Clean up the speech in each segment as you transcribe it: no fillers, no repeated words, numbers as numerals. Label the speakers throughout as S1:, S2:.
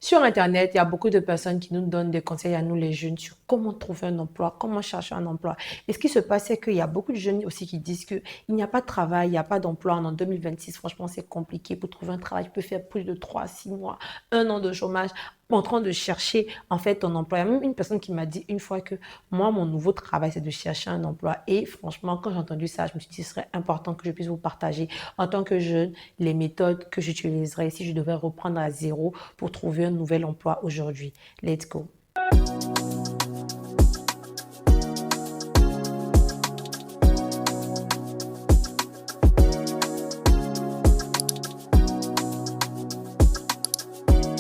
S1: Sur Internet, il y a beaucoup de personnes qui nous donnent des conseils à nous, les jeunes, sur comment trouver un emploi, comment chercher un emploi. Et ce qui se passe, c'est qu'il y a beaucoup de jeunes aussi qui disent qu'il n'y a pas de travail, il n'y a pas d'emploi. En 2026, franchement, c'est compliqué pour trouver un travail. Tu peux faire plus de 3, 6 mois, un an de chômage en train de chercher en fait ton emploi. Il y a même une personne qui m'a dit une fois que moi, mon nouveau travail, c'est de chercher un emploi. Et franchement, quand j'ai entendu ça, je me suis dit, ce serait important que je puisse vous partager en tant que jeune les méthodes que j'utiliserais si je devais reprendre à zéro pour trouver un nouvel emploi aujourd'hui. Let's go.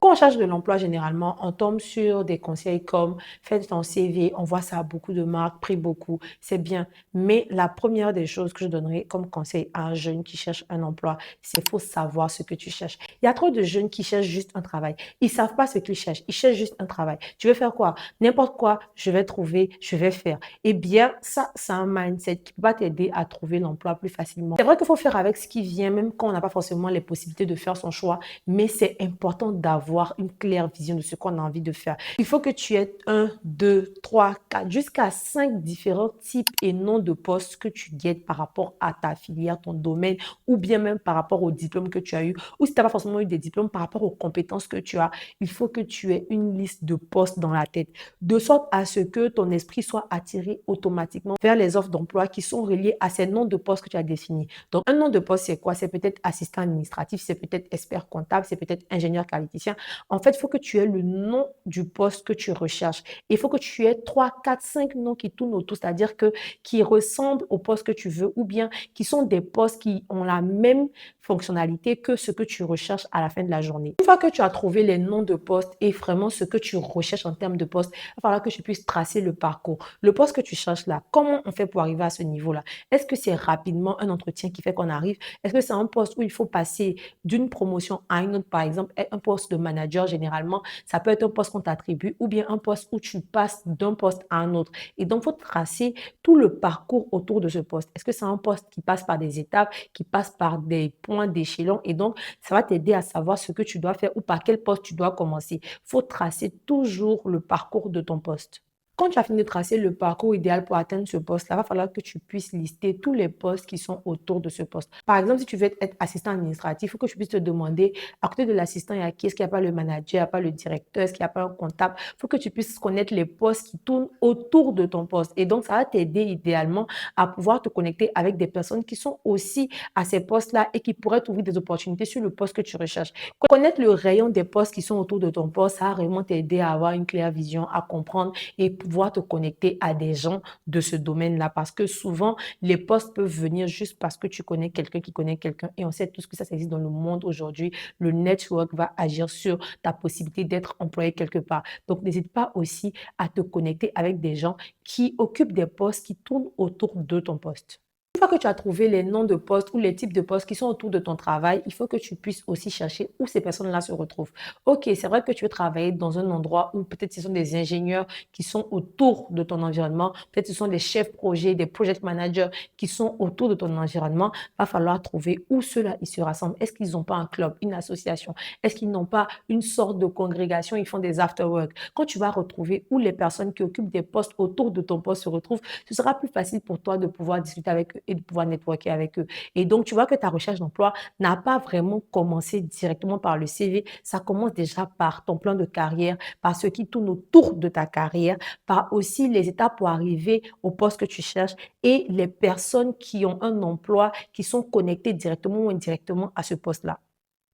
S1: Quand on cherche de l'emploi, généralement, on tombe sur des conseils comme faites ton CV, on voit ça à beaucoup de marques, pris beaucoup, c'est bien. Mais la première des choses que je donnerais comme conseil à un jeune qui cherche un emploi, c'est qu'il faut savoir ce que tu cherches. Il y a trop de jeunes qui cherchent juste un travail. Ils ne savent pas ce qu'ils cherchent. Ils cherchent juste un travail. Tu veux faire quoi? N'importe quoi, je vais trouver, je vais faire. Eh bien, ça, c'est un mindset qui va t'aider à trouver l'emploi plus facilement. C'est vrai qu'il faut faire avec ce qui vient, même quand on n'a pas forcément les possibilités de faire son choix, mais c'est important d'avoir une claire vision de ce qu'on a envie de faire. Il faut que tu aies un, deux, trois, quatre, jusqu'à 5 différents types et noms de postes que tu guettes par rapport à ta filière, ton domaine, ou bien même par rapport au diplôme que tu as eu, ou si tu n'as pas forcément eu des diplômes, par rapport aux compétences que tu as. Il faut que tu aies une liste de postes dans la tête, de sorte à ce que ton esprit soit attiré automatiquement vers les offres d'emploi qui sont reliées à ces noms de postes que tu as définis. Donc, un nom de poste, c'est quoi? C'est peut-être assistant administratif, c'est peut-être expert comptable, c'est peut-être ingénieur qualiticien. En fait, il faut que tu aies le nom du poste que tu recherches. Il faut que tu aies 3, 4, 5 noms qui tournent autour, c'est-à-dire que qui ressemblent au poste que tu veux ou bien qui sont des postes qui ont la même fonctionnalité que ce que tu recherches à la fin de la journée. Une fois que tu as trouvé les noms de postes et vraiment ce que tu recherches en termes de poste, il va falloir que tu puisses tracer le parcours. Le poste que tu cherches là, comment on fait pour arriver à ce niveau-là? Est-ce que c'est rapidement un entretien qui fait qu'on arrive? Est-ce que c'est un poste où il faut passer d'une promotion à une autre, par exemple, un poste de manager, généralement, ça peut être un poste qu'on t'attribue ou bien un poste où tu passes d'un poste à un autre. Et donc, il faut tracer tout le parcours autour de ce poste. Est-ce que c'est un poste qui passe par des étapes, qui passe par des points d'échelon? Et donc, ça va t'aider à savoir ce que tu dois faire ou par quel poste tu dois commencer. Il faut tracer toujours le parcours de ton poste. Quand tu as fini de tracer le parcours idéal pour atteindre ce poste-là, il va falloir que tu puisses lister tous les postes qui sont autour de ce poste. Par exemple, si tu veux être assistant administratif, il faut que tu puisses te demander, à côté de l'assistant, il y a qui? Est-ce qu'il n'y a pas le manager, il n'y a pas le directeur, est-ce qu'il n'y a pas un comptable? Il faut que tu puisses connaître les postes qui tournent autour de ton poste. Et donc, ça va t'aider idéalement à pouvoir te connecter avec des personnes qui sont aussi à ces postes-là et qui pourraient trouver des opportunités sur le poste que tu recherches. Connaître le rayon des postes qui sont autour de ton poste, ça va vraiment t'aider à avoir une claire vision, à comprendre et pouvoir te connecter à des gens de ce domaine-là. Parce que souvent, les postes peuvent venir juste parce que tu connais quelqu'un qui connaît quelqu'un. Et on sait tous que ça existe dans le monde aujourd'hui. Le network va agir sur ta possibilité d'être employé quelque part. Donc, n'hésite pas aussi à te connecter avec des gens qui occupent des postes qui tournent autour de ton poste. Une fois que tu as trouvé les noms de postes ou les types de postes qui sont autour de ton travail, il faut que tu puisses aussi chercher où ces personnes-là se retrouvent. Ok, c'est vrai que tu veux travailler dans un endroit où peut-être ce sont des ingénieurs qui sont autour de ton environnement, peut-être ce sont des chefs projets, des project managers qui sont autour de ton environnement. Il va falloir trouver où ceux-là ils se rassemblent. Est-ce qu'ils n'ont pas un club, une association? Est-ce qu'ils n'ont pas une sorte de congrégation? Ils font des after-work. Quand tu vas retrouver où les personnes qui occupent des postes autour de ton poste se retrouvent, ce sera plus facile pour toi de pouvoir discuter avec eux et de pouvoir networker avec eux. Et donc, tu vois que ta recherche d'emploi n'a pas vraiment commencé directement par le CV. Ça commence déjà par ton plan de carrière, par ce qui tourne autour de ta carrière, par aussi les étapes pour arriver au poste que tu cherches et les personnes qui ont un emploi, qui sont connectées directement ou indirectement à ce poste-là.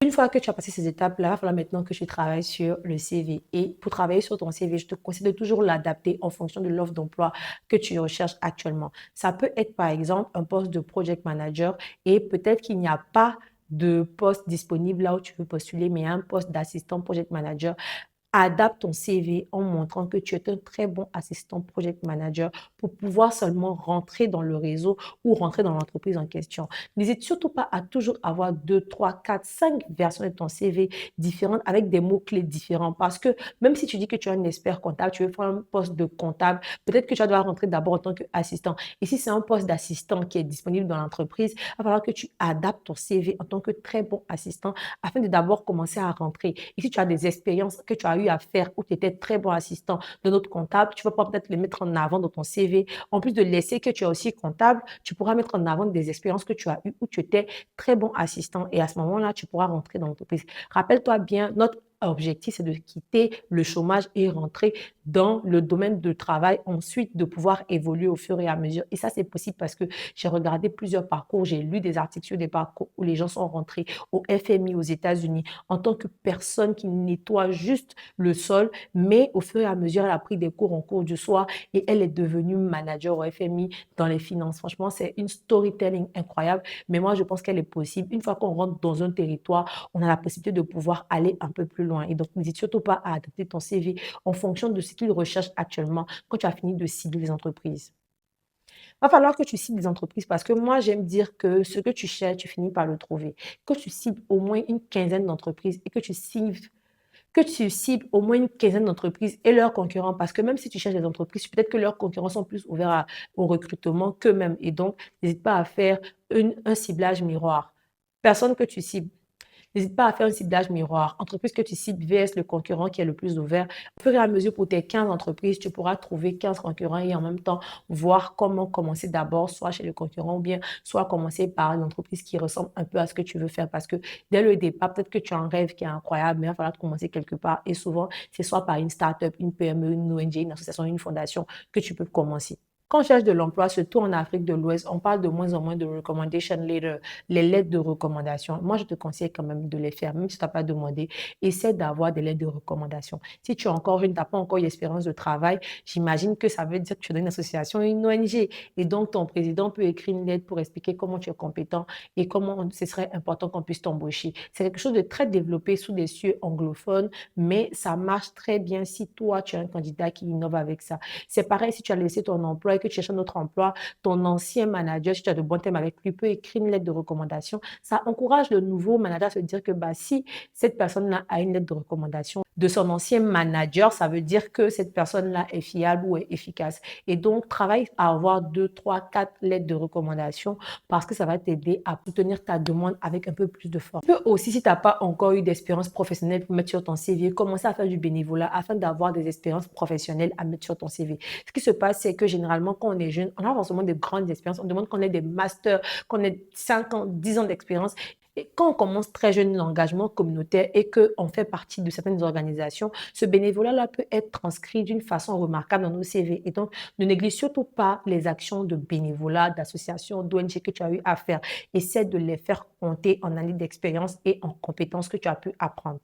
S1: Une fois que tu as passé ces étapes-là, il va falloir maintenant que tu travailles sur le CV. Et pour travailler sur ton CV, je te conseille de toujours l'adapter en fonction de l'offre d'emploi que tu recherches actuellement. Ça peut être par exemple un poste de project manager et peut-être qu'il n'y a pas de poste disponible là où tu veux postuler, mais un poste d'assistant project manager. Adapte ton CV en montrant que tu es un très bon assistant project manager pour pouvoir seulement rentrer dans le réseau ou rentrer dans l'entreprise en question. N'hésite surtout pas à toujours avoir 2, 3, 4, 5 versions de ton CV différentes avec des mots-clés différents parce que même si tu dis que tu es un expert comptable, tu veux faire un poste de comptable, peut-être que tu dois rentrer d'abord en tant qu'assistant. Et si c'est un poste d'assistant qui est disponible dans l'entreprise, il va falloir que tu adaptes ton CV en tant que très bon assistant afin de d'abord commencer à rentrer. Et si tu as des expériences que tu as eu à faire où tu étais très bon assistant de notre comptable, tu vas pouvoir peut-être les mettre en avant dans ton CV. En plus de laisser que tu es aussi comptable, tu pourras mettre en avant des expériences que tu as eues où tu étais très bon assistant et à ce moment-là, tu pourras rentrer dans l'entreprise. Rappelle-toi bien, notre objectif, c'est de quitter le chômage et rentrer dans le domaine de travail, ensuite de pouvoir évoluer au fur et à mesure. Et ça, c'est possible parce que j'ai regardé plusieurs parcours, j'ai lu des articles sur des parcours où les gens sont rentrés au FMI aux États-Unis en tant que personne qui nettoie juste le sol, mais au fur et à mesure, elle a pris des cours en cours du soir et elle est devenue manager au FMI dans les finances. Franchement, c'est une storytelling incroyable, mais moi, je pense qu'elle est possible. Une fois qu'on rentre dans un territoire, on a la possibilité de pouvoir aller un peu plus loin. Et donc, n'hésite surtout pas à adapter ton CV en fonction de ce qu'ils recherchent actuellement quand tu as fini de cibler les entreprises. Il va falloir que tu cibles des entreprises parce que moi, j'aime dire que ce que tu cherches, tu finis par le trouver. Que tu cibles au moins une quinzaine d'entreprises et que tu cibles au moins une quinzaine d'entreprises et leurs concurrents, parce que même si tu cherches des entreprises, peut-être que leurs concurrents sont plus ouverts au recrutement qu'eux-mêmes. Et donc, n'hésite pas à faire un ciblage miroir. Personne que tu cibles. N'hésite pas à faire un ciblage miroir. Entreprise que tu cibles vs le concurrent qui est le plus ouvert. Au fur et à mesure, pour tes 15 entreprises, tu pourras trouver 15 concurrents et en même temps voir comment commencer d'abord, soit chez le concurrent ou bien soit commencer par une entreprise qui ressemble un peu à ce que tu veux faire. Parce que dès le départ, peut-être que tu as un rêve qui est incroyable, mais il va falloir commencer quelque part. Et souvent, c'est soit par une start-up, une PME, une ONG, une association, une fondation que tu peux commencer. Quand on cherche de l'emploi, surtout en Afrique de l'Ouest, on parle de moins en moins de recommendation letter, les lettres de recommandation. Moi, je te conseille quand même de les faire, même si tu n'as pas demandé. Essaie d'avoir des lettres de recommandation. Si tu es encore jeune, tu n'as pas encore une expérience de travail, j'imagine que ça veut dire que tu es dans une association, une ONG. Et donc, ton président peut écrire une lettre pour expliquer comment tu es compétent et comment ce serait important qu'on puisse t'embaucher. C'est quelque chose de très développé sous des cieux anglophones, mais ça marche très bien si toi, tu es un candidat qui innove avec ça. C'est pareil si tu as laissé ton emploi et que tu cherches un autre emploi, ton ancien manager, si tu as de bons thèmes avec lui, peut écrire une lettre de recommandation. Ça encourage le nouveau manager à se dire que si cette personne-là a une lettre de recommandation de son ancien manager, ça veut dire que cette personne-là est fiable ou est efficace. Et donc, travaille à avoir 2, 3, 4 lettres de recommandation parce que ça va t'aider à soutenir ta demande avec un peu plus de force. Tu peux aussi, si tu n'as pas encore eu d'expérience professionnelle pour mettre sur ton CV, commencer à faire du bénévolat afin d'avoir des expériences professionnelles à mettre sur ton CV. Ce qui se passe, c'est que généralement, quand on est jeune, on a forcément des grandes expériences. On demande qu'on ait des masters, qu'on ait 5 ans, 10 ans d'expérience. Et quand on commence très jeune l'engagement communautaire et qu'on fait partie de certaines organisations, ce bénévolat-là peut être transcrit d'une façon remarquable dans nos CV. Et donc, ne néglige surtout pas les actions de bénévolat, d'association, d'ONG que tu as eu à faire. Essaie de les faire compter en années d'expérience et en compétences que tu as pu apprendre.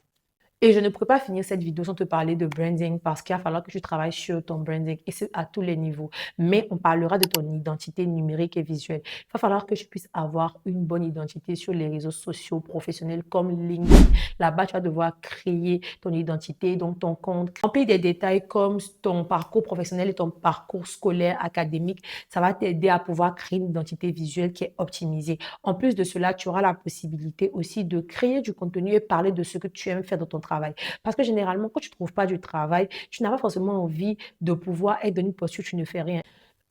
S1: Et je ne pourrais pas finir cette vidéo sans te parler de branding parce qu'il va falloir que tu travailles sur ton branding et c'est à tous les niveaux. Mais on parlera de ton identité numérique et visuelle. Il va falloir que tu puisses avoir une bonne identité sur les réseaux sociaux professionnels comme LinkedIn. Là-bas, tu vas devoir créer ton identité, donc ton compte. Remplir des détails comme ton parcours professionnel et ton parcours scolaire, académique. Ça va t'aider à pouvoir créer une identité visuelle qui est optimisée. En plus de cela, tu auras la possibilité aussi de créer du contenu et parler de ce que tu aimes faire dans ton travail. Parce que généralement, quand tu ne trouves pas du travail, tu n'as pas forcément envie de pouvoir être dans une posture où tu ne fais rien.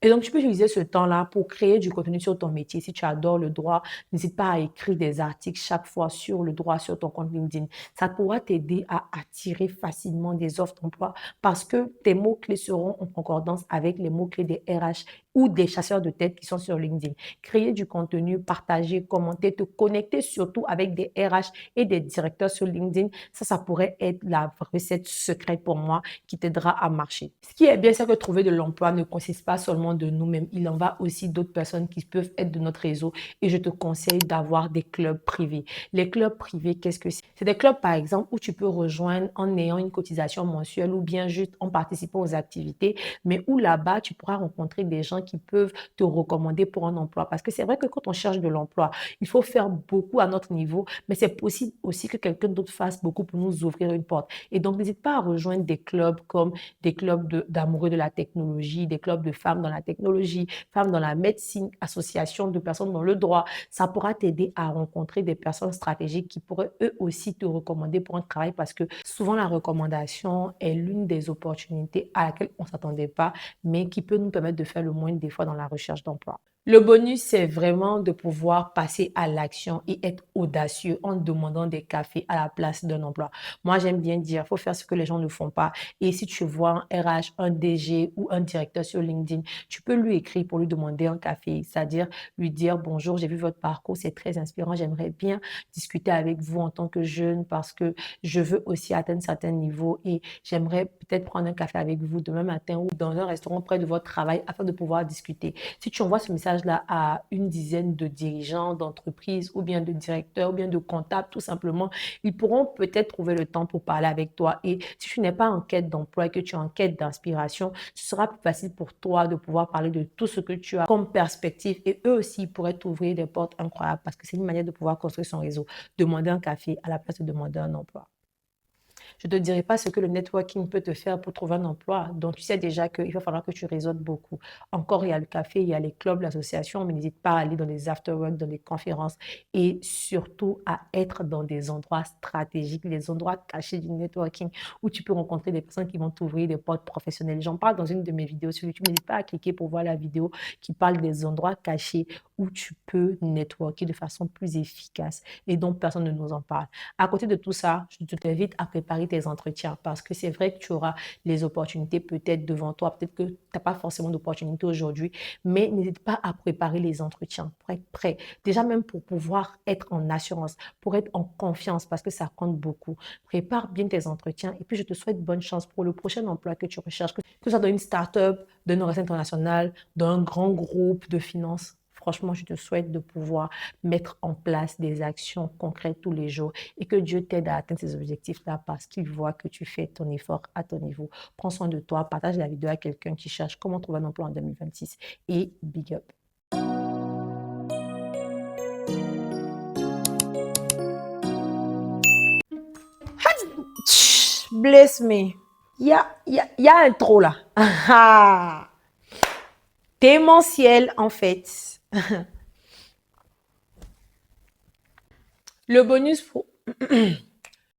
S1: Et donc, tu peux utiliser ce temps-là pour créer du contenu sur ton métier. Si tu adores le droit, n'hésite pas à écrire des articles chaque fois sur le droit sur ton compte LinkedIn. Ça pourra t'aider à attirer facilement des offres d'emploi parce que tes mots-clés seront en concordance avec les mots-clés des RH ou des chasseurs de tête qui sont sur LinkedIn. Créer du contenu, partager, commenter, te connecter surtout avec des RH et des directeurs sur LinkedIn, ça pourrait être la recette secrète pour moi qui t'aidera à marcher. Ce qui est bien, c'est que trouver de l'emploi ne consiste pas seulement de nous-mêmes. Il en va aussi d'autres personnes qui peuvent être de notre réseau et je te conseille d'avoir des clubs privés. Les clubs privés, qu'est-ce que c'est? C'est des clubs, par exemple, où tu peux rejoindre en ayant une cotisation mensuelle ou bien juste en participant aux activités, mais où là-bas, tu pourras rencontrer des gens qui peuvent te recommander pour un emploi. Parce que c'est vrai que quand on cherche de l'emploi, il faut faire beaucoup à notre niveau, mais c'est possible aussi que quelqu'un d'autre fasse beaucoup pour nous ouvrir une porte. Et donc, n'hésite pas à rejoindre des clubs comme des clubs d'amoureux de la technologie, des clubs de femmes dans la technologie, femmes dans la médecine, associations de personnes dans le droit. Ça pourra t'aider à rencontrer des personnes stratégiques qui pourraient eux aussi te recommander pour un travail parce que souvent la recommandation est l'une des opportunités à laquelle on ne s'attendait pas, mais qui peut nous permettre de faire le moins des fois dans la recherche d'emploi. Le bonus, c'est vraiment de pouvoir passer à l'action et être audacieux en demandant des cafés à la place d'un emploi. Moi, j'aime bien dire, il faut faire ce que les gens ne font pas. Et si tu vois un RH, un DG ou un directeur sur LinkedIn, tu peux lui écrire pour lui demander un café, c'est-à-dire lui dire, bonjour, j'ai vu votre parcours, c'est très inspirant, j'aimerais bien discuter avec vous en tant que jeune parce que je veux aussi atteindre certains niveaux et j'aimerais peut-être prendre un café avec vous demain matin ou dans un restaurant près de votre travail afin de pouvoir discuter. Si tu envoies ce message-là à une dizaine de dirigeants d'entreprise ou bien de directeurs ou bien de comptables, tout simplement, ils pourront peut-être trouver le temps pour parler avec toi. Et si tu n'es pas en quête d'emploi et que tu es en quête d'inspiration, ce sera plus facile pour toi de pouvoir parler de tout ce que tu as comme perspective et eux aussi pourraient t'ouvrir des portes incroyables parce que c'est une manière de pouvoir construire son réseau. Demander un café à la place de demander un emploi. Je ne te dirai pas ce que le networking peut te faire pour trouver un emploi. Donc, tu sais déjà qu'il va falloir que tu réseautes beaucoup. Encore, il y a le café, il y a les clubs, l'association, mais n'hésite pas à aller dans des after-work, dans des conférences et surtout à être dans des endroits stratégiques, les endroits cachés du networking où tu peux rencontrer des personnes qui vont t'ouvrir des portes professionnelles. J'en parle dans une de mes vidéos sur YouTube. N'hésite pas à cliquer pour voir la vidéo qui parle des endroits cachés où tu peux networker de façon plus efficace et dont personne ne nous en parle. À côté de tout ça, je t'invite à préparer tes entretiens parce que c'est vrai que tu auras les opportunités peut-être devant toi. Peut-être que tu n'as pas forcément d'opportunités aujourd'hui, mais n'hésite pas à préparer les entretiens pour être prêt. Déjà même pour pouvoir être en assurance, pour être en confiance parce que ça compte beaucoup. Prépare bien tes entretiens et puis je te souhaite bonne chance pour le prochain emploi que tu recherches, que ce soit dans une start-up, d'un organisme international, dans un grand groupe de finances. Franchement, je te souhaite de pouvoir mettre en place des actions concrètes tous les jours et que Dieu t'aide à atteindre ces objectifs-là parce qu'il voit que tu fais ton effort à ton niveau. Prends soin de toi, partage la vidéo à quelqu'un qui cherche comment trouver un emploi en 2026 et big up. Bless me. Il y a un trop là. Démentiel en fait. Le bonus pour...